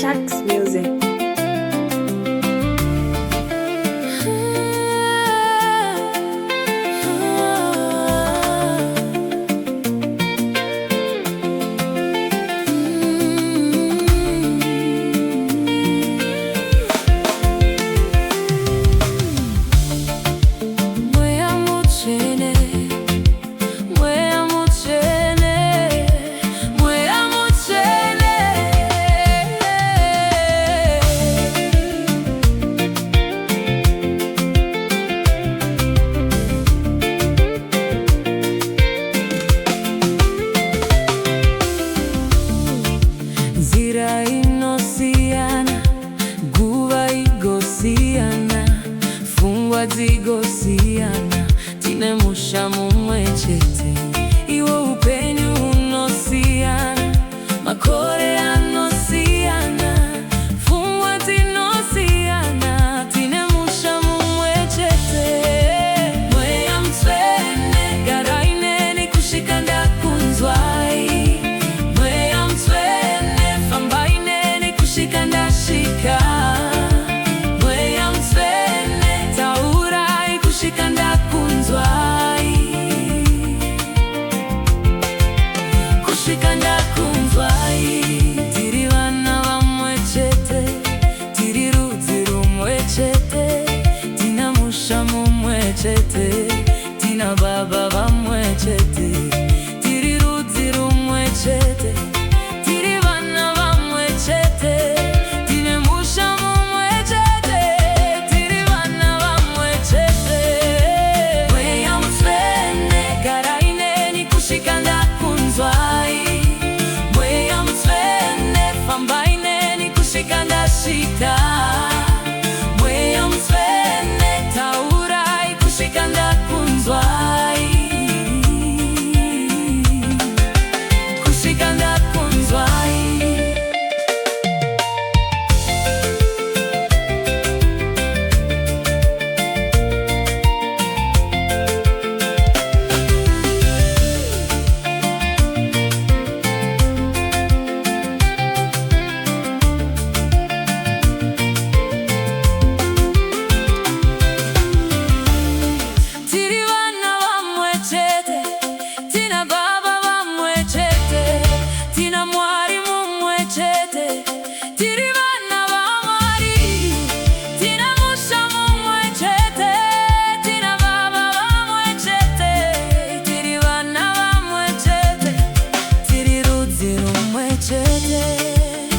Tax Music. Zira inosiana, guva igosiana, fungwa zigosiana, tinemusha mumwechete. Iwo upenyu unosiana, makore anosiana, fungwa zinosiana, tinemusha mumwechete. Mweya mtswene, garaine ni kushika ndakunzwai. Mweya mtswene, taurai kushika ndakunzwai. Kushika ndakunzwai. Tiri vana vamwechete, tiri rudzi rumwechete, tina musha mumwechete, tina baba vamwechete, tiri rudzi rumwechete, tiri vana vamwechete. Mweya mtswene, fambaine ni kushika ndashika. Mweya mtswene, taurai kushika ndakunzwai. Kushika ndakunzwai.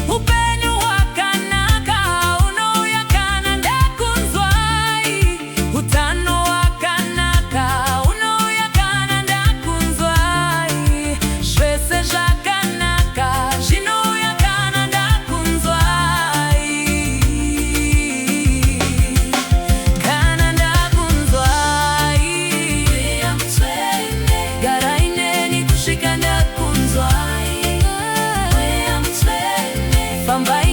Upenyu wakanaka, unouyakana ndakunzwai. Utano wakanaka, unouyakana ndakunzwai. Zvese zvakanaka, zvinouyakana ndakunzwai. Kana ndakunzwai. Mweya mtswene, garaine ni kusvika ndakunzwai. Fambai